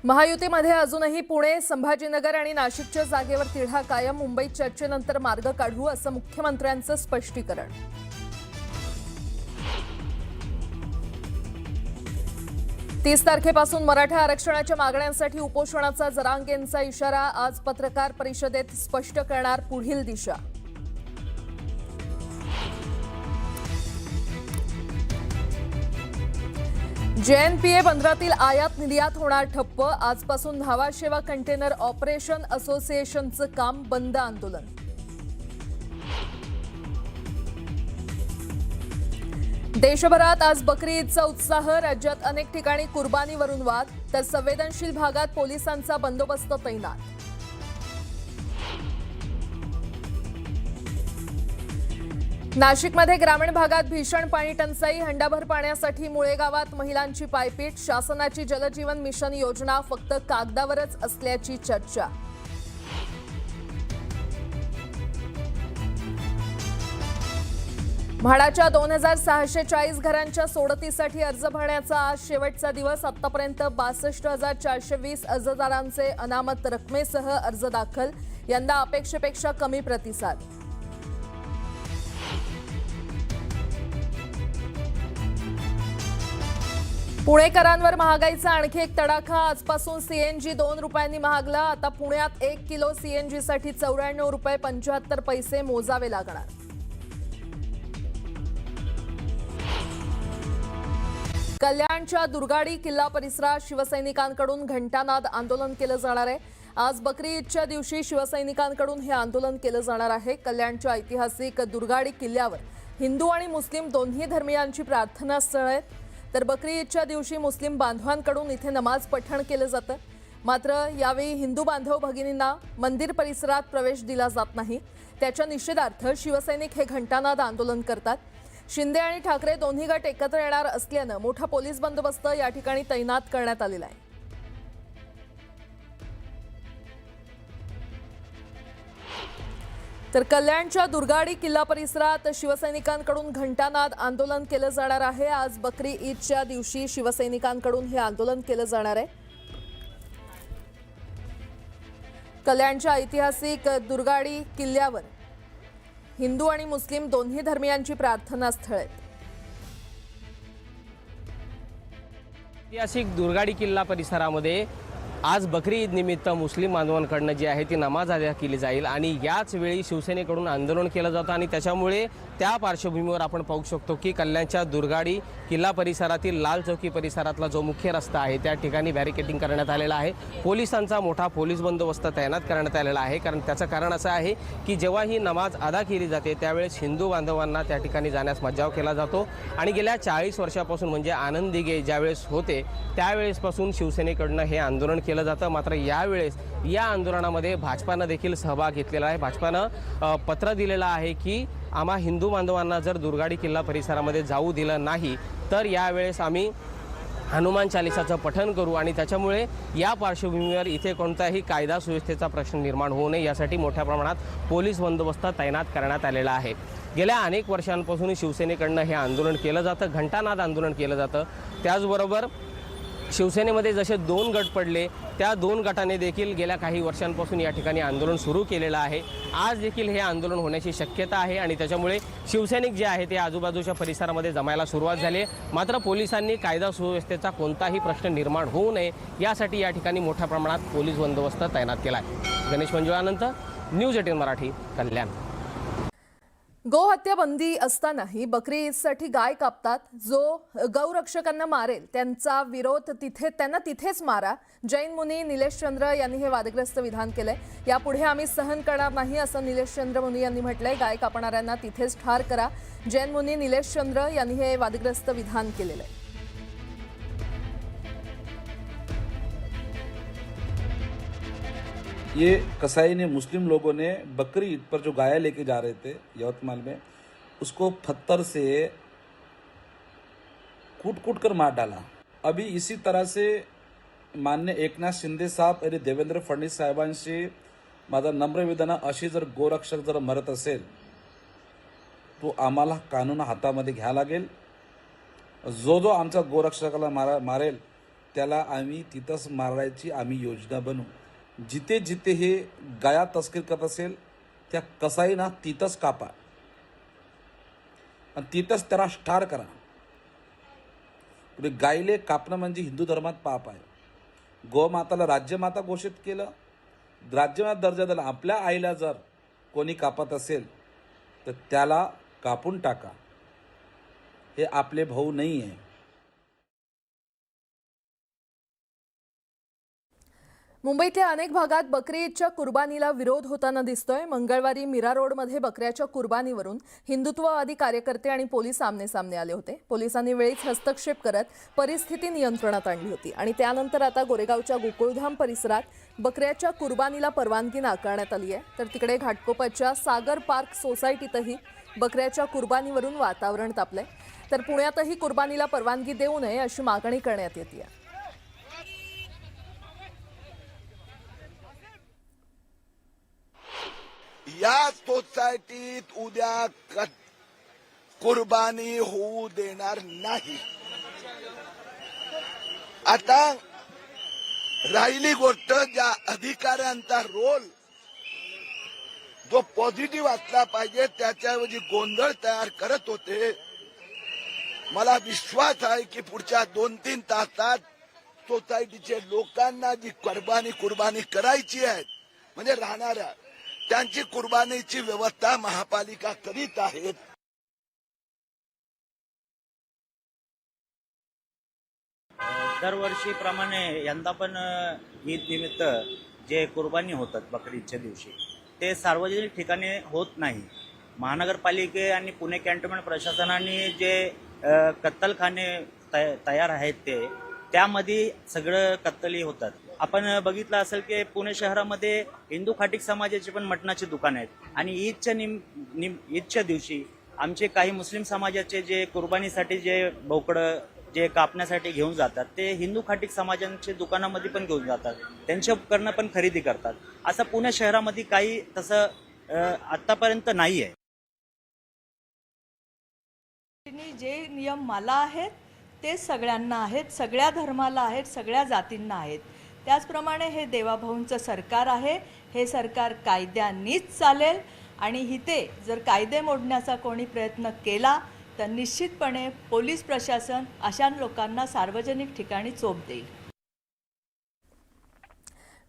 महायुतीमध्ये अजूनही पुणे, संभाजीनगर आणि नाशिकच्या जागेवर तिढा कायम. मुंबईत चर्चेनंतर मार्ग काढू असं मुख्यमंत्र्यांचं स्पष्टीकरण. तीस तारखेपासून मराठा आरक्षणाच्या मागण्यांसाठी उपोषणाचा जरांगेंचा इशारा. आज पत्रकार परिषदेत स्पष्ट करणार पुढील दिशा. JNPA बंदरातील आयात निर्यात होणार ठप्प. आजपासून न्हावा शेवा कंटेनर ऑपरेशन असोसिएशनचं काम बंद. आंदोलन. देशभरात आज बकरी ईदचा उत्साह. राज्यात अनेक ठिकाणी कुर्बानीवरून वाद, तर संवेदनशील भागात पोलिसांचा बंदोबस्त तैनात. नाशिकमध्ये ग्रामीण भागात भीषण पाणी टंचाई. हंडाभर पाण्यासाठी मुळे गावात महिलांची पायपीट. शासनाची जलजीवन मिशन योजना फक्त कागदावरच असल्याची चर्चा. म्हाडाच्या 2640 घरांच्या सोडतीसाठी अर्ज भरण्याचा आज शेवटचा दिवस. आतापर्यंत 62,420 अर्जदारांचे अनामत रकमेसह अर्ज दाखल. यंदा अपेक्षेपेक्षा कमी प्रतिसाद. पुणेकरांवर महागाईचा आणखी एक तडाखा. आजपासून CNG 2 रुपयांनी महागला. आता पुण्यात 1 किलो CNG साठी 94 रुपये 75 पैसे मोजावे लागणार. कल्याणच्या दुर्गाडी किल्ला परिसरात शिवसैनिकांकडून घंटानाद आंदोलन केलं जाणार आहे. आज बकरी ईदच्या दिवशी शिवसैनिकांकडून हे आंदोलन केलं जाणार आहे. कल्याणच्या ऐतिहासिक दुर्गाडी किल्ल्यावर हिंदू आणि मुस्लिम दोन्ही धर्मियांची प्रार्थनास्थळं आहेत. तर बकरी ईदच्या दिवशी मुस्लिम बांधवांकडून इथे नमाज पठण केलं जातं. मात्र यावेळी हिंदू बांधव भगिनींना मंदिर परिसरात प्रवेश दिला जात नाही. त्याच्या निषेधार्थ शिवसैनिक हे घंटानाद आंदोलन करतात. शिंदे आणि ठाकरे दोन्ही गट एकत्र येणार असल्यानं मोठा पोलीस बंदोबस्त या ठिकाणी तैनात करण्यात आलेला आहे. तर कल्याणच्या दुर्गाडी किल्ला परिसरात शिवसैनिकांकडून घंटानाद आंदोलन केलं जाणार आहे. आज बकरी ईदच्या दिवशी शिवसैनिकांकडून हे आंदोलन केलं जाणार आहे. कल्याणच्या ऐतिहासिक दुर्गाडी किल्ल्यावर हिंदू आणि मुस्लिम दोन्ही धर्मियांची प्रार्थनास्थळ आहेत. ऐतिहासिक दुर्गाडी किल्ला परिसरामध्ये आज बकरी ईद निमित्त मुस्लिम बांधवांकडून जी आहे ती नमाज अदा केली जाईल आणि याच वेळी शिवसेनेकडून आंदोलन केलं जातं आणि त्याच्यामुळे त्या पार्श्वभूमीवर आपण पाहू शकतो की कल्याणच्या दुर्गाडी किल्ला परिसरातील लाल चौकी परिसरातला जो मुख्य रस्ता आहे त्या ठिकाणी बॅरिकेडिंग करण्यात आलेला आहे. पोलिसांचा मोठा पोलीस बंदोबस्त तैनात करण्यात आलेला आहे. त्याचं कारण असं आहे की जेव्हा ही नमाज अदा केली जाते त्यावेळेस हिंदू बांधवांना त्या ठिकाणी जाण्यास मज्जाव केला जातो आणि गेल्या 40 वर्षापासून म्हणजे आनंद दिघे ज्यावेळेस होते त्यावेळेसपासून शिवसेनेकडनं हे आंदोलन केलं जातं. मात्र यावेळेस या आंदोलनामध्ये भाजपानं देखील सहभाग घेतलेला आहे. भाजपानं पत्र दिलेलं आहे की आम्हा हिंदू बांधवांना जर दुर्गाडी किल्ला परिसरामध्ये जाऊ दिलं नाही तर यावेळेस आम्ही हनुमान चालिसाचं पठण करू आणि त्याच्यामुळे या पार्श्वभूमीवर इथे कोणताही कायदा सुव्यवस्थेचा प्रश्न निर्माण होऊ नये यासाठी मोठ्या प्रमाणात पोलीस बंदोबस्त तैनात करण्यात आलेला आहे. गेल्या अनेक वर्षांपासून शिवसेनेकडनं हे आंदोलन केलं जातं, घंटानाद आंदोलन केलं जातं. त्याचबरोबर शिवसेनेमध्ये जसे 2 गट पडले त्या 2 गटाने देखील गेल्या काही वर्षांपासून या ठिकाणी आंदोलन सुरू केलेलं आहे. आज देखील हे आंदोलन होण्याची शक्यता आहे आणि त्याच्यामुळे शिवसैनिक जे आहे ते आजूबाजूच्या परिसरामध्ये जमायला सुरुवात झाली आहे. मात्र पोलिसांनी कायदा सुव्यवस्थेचा कोणताही प्रश्न निर्माण होऊ नये यासाठी या ठिकाणी मोठ्या प्रमाणात पोलीस बंदोबस्त तैनात केला आहे. गणेश मंजुळानंतर न्यूज 18 मराठी, कल्याण. गोहत्या बंदी असतानाही बकरी ईदसाठी गाय कापतात. जो गौरक्षकांना मारेल त्यांचा विरोध त्यांना तिथेच मारा. जैन मुनी निलेश चंद्र यांनी हे वादग्रस्त विधान केलंय. यापुढे आम्ही सहन करणार नाही असं निलेश चंद्र मुनी यांनी म्हटलंय. गाय कापणाऱ्यांना तिथेच ठार करा. जैन मुनी निलेश चंद्र यांनी हे वादग्रस्त विधान केलेलं आहे. ये कसाई ने मुस्लिम लोगों ने बकरी ईद पर जो गाय लेके जा रहे थे यवतमाल में उसको पत्थर से कूट कूट कर मार डाला. अभी इसी तरह से माननीय एकनाथ शिंदे साहब आणि देवेंद्र फडणवीस साहेबांशी माझं नम्र निवेदन, अशी जर गोरक्षक जर मरत असेल तो आम्हाला कानून हातामध्ये घ्यावा लागेल. जो जो आमच्या गोरक्षकाला मारेल त्याला आम्ही तिथंच मारायची आम्ही योजना बनवू. जिथे जिथे हे गाया तस्करी करत असेल त्या कसाईना तिथंच कापा आणि तिथंच त्याला स्टार करा. गायले कापणं म्हणजे हिंदू धर्मात पाप आहे. गोमाताला राज्यमाता घोषित केलं, राज्यमाता दर्जा दिला. आपल्या आईला जर कोणी कापत असेल तर त्याला कापून टाका. हे आपले भाऊ नाही आहे. मुंबईतल्या अनेक भागात बकरी ईदच्या कुर्बानीला विरोध होताना दिसतोय. मंगळवारी मीरा रोडमध्ये बकऱ्याच्या कुर्बानीवरून हिंदुत्ववादी कार्यकर्ते आणि पोलीस आमने आले होते. पोलिसांनी वेळीच हस्तक्षेप करत परिस्थिती नियंत्रणात आणली होती आणि त्यानंतर आता गोरेगावच्या गोकुळधाम परिसरात बकऱ्याच्या कुर्बानीला परवानगी नाकारण्यात आली आहे. तर तिकडे घाटकोपरच्या सागर पार्क सोसायटीतही बकऱ्याच्या कुर्बानीवरून वातावरण तापलंय. तर पुण्यातही कुर्बानीला परवानगी देऊ नये अशी मागणी करण्यात येते. या सोसायटीत उद्या कुर्बानी होऊ देणार नाही. आता राहिली गोष्ट, ज्या अधिकाऱ्यांचा रोल जो पॉझिटिव्ह असला पाहिजे त्याच्याऐवजी गोंधळ तयार करत होते. मला विश्वास आहे की पुढच्या 2-3 तासात सोसायटीचे लोकांना जी कुर्बानी करायची आहे म्हणजे राहणाऱ्या त्यांची कुर्बानीची व्यवस्था महापालिका करीत आहेत. दरवर्षीप्रमाणे यंदा पण ईद निमित्त जे कुर्बानी होतात बकरीच्या दिवशी ते सार्वजनिक ठिकाणी होत नाही. महानगरपालिके आणि पुणे कॅन्टोन्मेंट प्रशासनाने जे कत्तलखाने तयार आहेत त्यामध्ये सगळं कत्तली होतात. आपण बघितलं असेल की पुणे शहरामध्ये हिंदू खाटीक समाजाची पण मटणाची दुकान आहेत आणि ईदच्या दिवशी आमचे काही मुस्लिम समाजाचे जे कुर्बानीसाठी जे बोकडं जे कापण्यासाठी घेऊन जातात ते हिंदू खाटीक समाजांच्या दुकानामध्ये पण घेऊन जातात. त्यांचे उपकरणं पण खरेदी करतात. असं पुणे शहरामध्ये काही तसं आतापर्यंत नाही आहे. जे नियम मला आहेत ते सगळ्यांना आहेत, सगळ्या धर्माला आहेत, सगळ्या जातींना आहेत. त्याचप्रमाणे हे देवाभाऊंचं सरकार आहे. हे सरकार कायद्यानीच चालेल आणि इथे जर कायदे मोडण्याचा कोणी प्रयत्न केला तर निश्चितपणे पोलीस प्रशासन अशा लोकांना सार्वजनिक ठिकाणी चोप देईल.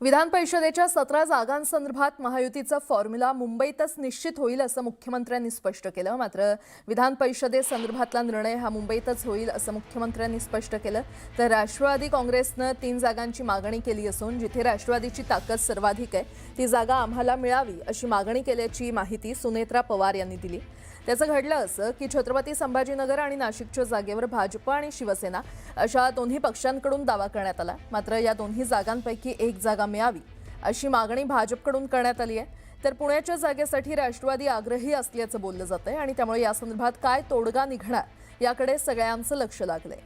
विधान परिषदेच्या 17 जागांसंदर्भात महायुतीचा फॉर्म्युला मुंबईतच निश्चित होईल असं मुख्यमंत्र्यांनी स्पष्ट केलं. मात्र विधान परिषदेसंदर्भातला निर्णय हा मुंबईतच होईल असं मुख्यमंत्र्यांनी स्पष्ट केलं. तर राष्ट्रवादी काँग्रेसनं 3 जागांची मागणी केली असून जिथे राष्ट्रवादीची ताकद सर्वाधिक आहे ती जागा आम्हाला मिळावी अशी मागणी केल्याची माहिती सुनेत्रा पवार यांनी दिली. त्याचं घडलं असं की छत्रपती संभाजीनगर आणि नाशिकच्या जागेवर भाजप आणि शिवसेना अशा दोन्ही पक्षांकडून दावा करण्यात आला. मात्र या दोन्ही जागांपैकी एक जागा मिळावी अशी मागणी भाजपकडून करण्यात आली आहे. तर पुण्याच्या जागेसाठी राष्ट्रवादी आग्रही असल्याचं बोललं जातंय आणि त्यामुळे या संदर्भात काय तोडगा निघणार याकडे सगळ्यांचं लक्ष लागलंय.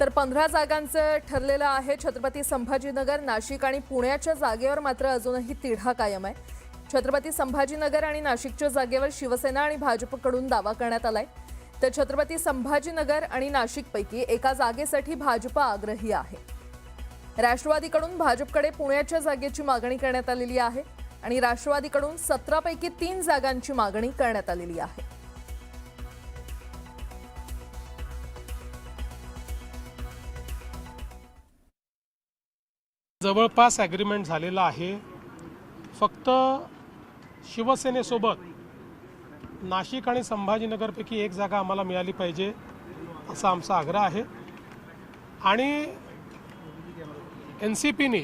तर 15 जागांचं ठरलेलं आहे. छत्रपती संभाजीनगर, नाशिक आणि पुण्याच्या जागेवर मात्र अजूनही तिढा कायम आहे. छत्रपती संभाजीनगर आणि नाशिकच्या जागेवर शिवसेना आणि भाजपकडून दावा करण्यात आलाय. तर छत्रपती संभाजीनगर आणि नाशिकपैकी एका जागेसाठी भाजप आग्रही आहे. राष्ट्रवादीकडून भाजपकडे पुण्याच्या जागेची मागणी करण्यात आलेली आहे आणि राष्ट्रवादीकडून 17 पैकी 3 जागांची मागणी करण्यात आलेली आहे. जवळपास ॲग्रीमेंट झालेला आहे. फक्त शिवसेनेसोबत नाशिक आणि संभाजीनगरपैकी एक जागा आम्हाला मिळाली पाहिजे असा आमचा आग्रह आहे आणि NCPने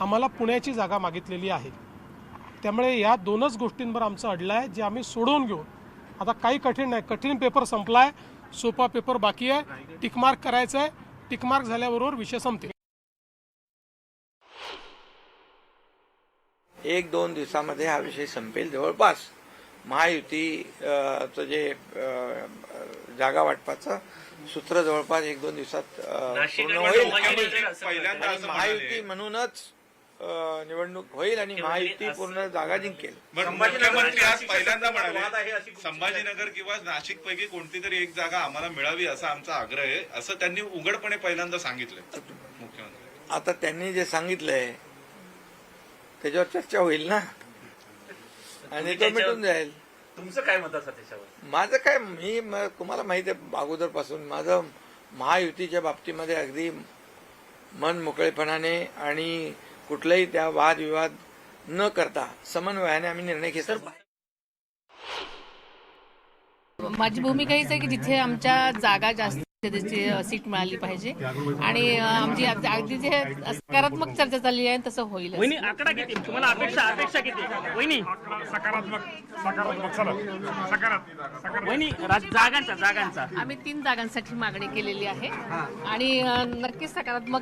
आम्हाला पुण्याची जागा मागितलेली आहे. त्यामुळे या 2च गोष्टींवर आमचं अडलं आहे जे आम्ही सोडवून घेऊ. आता काही कठीण नाही. कठीण पेपर संपला आहे, सोपा पेपर बाकी आहे. टिकमार्क करायचं आहे. टिकमार्क झाल्याबरोबर विषय संपतील. 1-2 दिवसामध्ये हा विषय संपेल. जवळपास महायुतीचं जे जागा वाटपाचं सूत्र जवळपास 1-2 दिवसात पूर्ण होईल. आणि महायुती म्हणूनच निवडणूक होईल आणि महायुती पूर्ण जागा जिंकेल. मुख्यमंत्री आज पहिल्यांदा म्हणाले संभाजीनगर किंवा नाशिक पैकी कोणती तरी एक जागा आम्हाला मिळावी असा आमचा आग्रह आहे, असं त्यांनी उघडपणे पहिल्यांदा सांगितलंय मुख्यमंत्री. आता त्यांनी जे सांगितलंय त्याच्यावर चर्चा होईल ना आणि तो मिटून जाईल. तुमचं काय मत असं त्याच्यावर? माझं काय, तुम्हाला माहिती आहे अगोदरपासून माझं महायुतीच्या बाबतीमध्ये अगदी मन मोकळेपणाने आणि कुठलाही त्या वादविवाद न करता समन्वयाने आम्ही निर्णय घेतो. माझी भूमिका हीच आहे की जिथे आमच्या जागा जास्त सीट मिळाली पाहिजे आणि आमची अगदी जे सकारात्मक चर्चा चालली आहे तसं होईल. वहिनी आकडा किती तुम्हाला अपेक्षा किती वहिनी? वहिनी जागांचा आम्ही 3 जागांसाठी मागणी केलेली आहे आणि नक्कीच सकारात्मक